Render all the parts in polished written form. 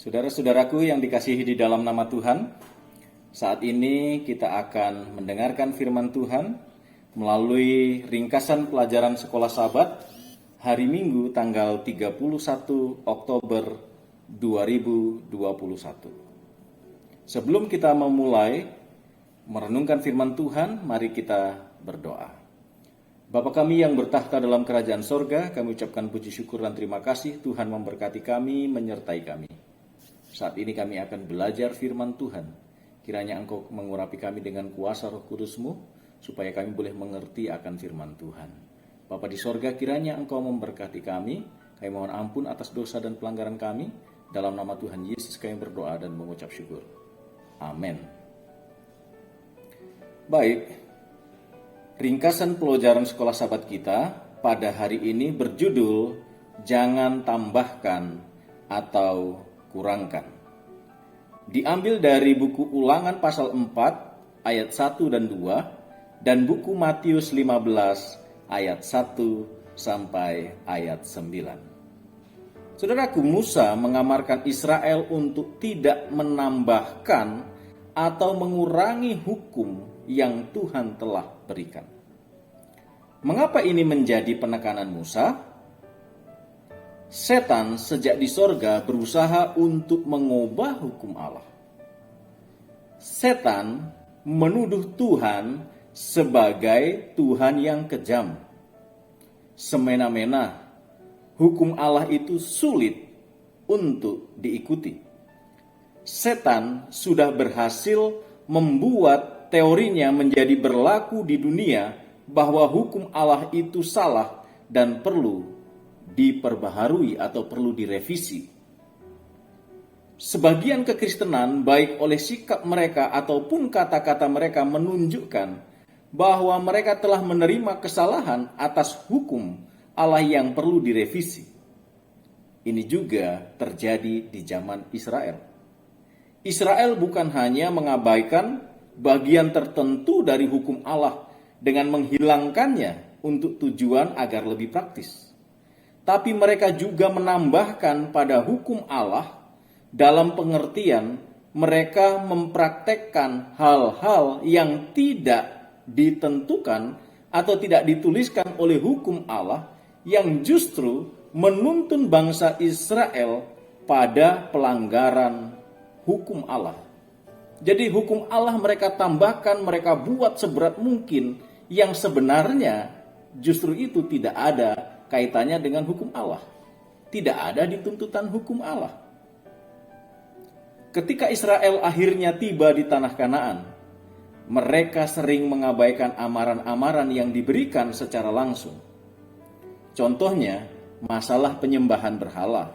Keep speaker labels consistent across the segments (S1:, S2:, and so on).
S1: Saudara-saudaraku yang dikasihi di dalam nama Tuhan, saat ini kita akan mendengarkan firman Tuhan melalui ringkasan pelajaran sekolah Sabat hari Minggu tanggal 31 Oktober 2021. Sebelum kita memulai merenungkan firman Tuhan, mari kita berdoa. Bapa kami yang bertahta dalam kerajaan sorga, kami ucapkan puji syukur dan terima kasih Tuhan memberkati kami, menyertai kami. Saat ini kami akan belajar firman Tuhan. Kiranya Engkau mengurapi kami dengan kuasa Roh Kudus-Mu, supaya kami boleh mengerti akan firman Tuhan. Bapa di sorga, kiranya Engkau memberkati kami. Kami mohon ampun atas dosa dan pelanggaran kami. Dalam nama Tuhan Yesus kami berdoa dan mengucap syukur. Amin. Baik. Ringkasan pelajaran sekolah Sabat kita pada hari ini berjudul Jangan Tambahkan atau Kurangkan. Diambil dari buku Ulangan pasal 4 ayat 1 dan 2 dan buku Matius 15 ayat 1 sampai ayat 9. Saudaraku, Musa mengamarkan Israel untuk tidak menambahkan atau mengurangi hukum yang Tuhan telah berikan. Mengapa ini menjadi penekanan Musa? Setan sejak di sorga berusaha untuk mengubah hukum Allah. Setan menuduh Tuhan sebagai Tuhan yang kejam. Semena-mena, hukum Allah itu sulit untuk diikuti. Setan sudah berhasil membuat teorinya menjadi berlaku di dunia bahwa hukum Allah itu salah dan perlu diperbaharui atau perlu direvisi. Sebagian kekristenan baik oleh sikap mereka ataupun kata-kata mereka menunjukkan bahwa mereka telah menerima kesalahan atas hukum Allah yang perlu direvisi. Ini juga terjadi di zaman Israel. Israel bukan hanya mengabaikan bagian tertentu dari hukum Allah dengan menghilangkannya untuk tujuan agar lebih praktis. Tapi mereka juga menambahkan pada hukum Allah dalam pengertian mereka mempraktekkan hal-hal yang tidak ditentukan atau tidak dituliskan oleh hukum Allah yang justru menuntun bangsa Israel pada pelanggaran hukum Allah. Jadi hukum Allah mereka tambahkan, mereka buat seberat mungkin yang sebenarnya justru itu tidak ada kaitannya dengan hukum Allah. Tidak ada di tuntutan hukum Allah. Ketika Israel akhirnya tiba di tanah Kanaan, mereka sering mengabaikan amaran-amaran yang diberikan secara langsung. Contohnya, masalah penyembahan berhala.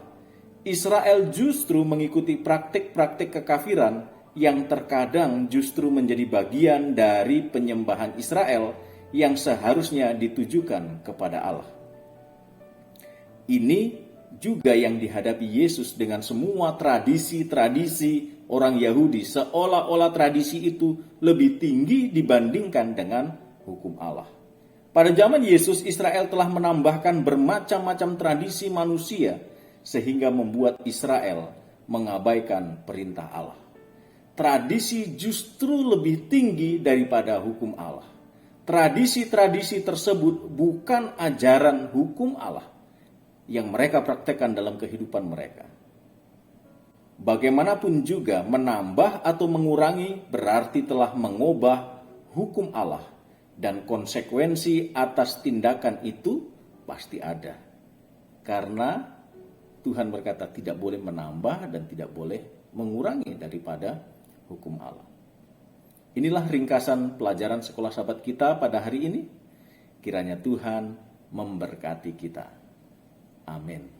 S1: Israel justru mengikuti praktik-praktik kekafiran yang terkadang justru menjadi bagian dari penyembahan Israel yang seharusnya ditujukan kepada Allah. Ini juga yang dihadapi Yesus dengan semua tradisi-tradisi orang Yahudi, seolah-olah tradisi itu lebih tinggi dibandingkan dengan hukum Allah. Pada zaman Yesus, Israel telah menambahkan bermacam-macam tradisi manusia sehingga membuat Israel mengabaikan perintah Allah. Tradisi justru lebih tinggi daripada hukum Allah. Tradisi-tradisi tersebut bukan ajaran hukum Allah yang mereka praktekkan dalam kehidupan mereka. Bagaimanapun juga, menambah atau mengurangi berarti telah mengubah hukum Allah, dan konsekuensi atas tindakan itu pasti ada. Karena Tuhan berkata tidak boleh menambah dan tidak boleh mengurangi daripada hukum Allah. Inilah ringkasan pelajaran sekolah Sabat kita pada hari ini. Kiranya Tuhan memberkati kita. Amin.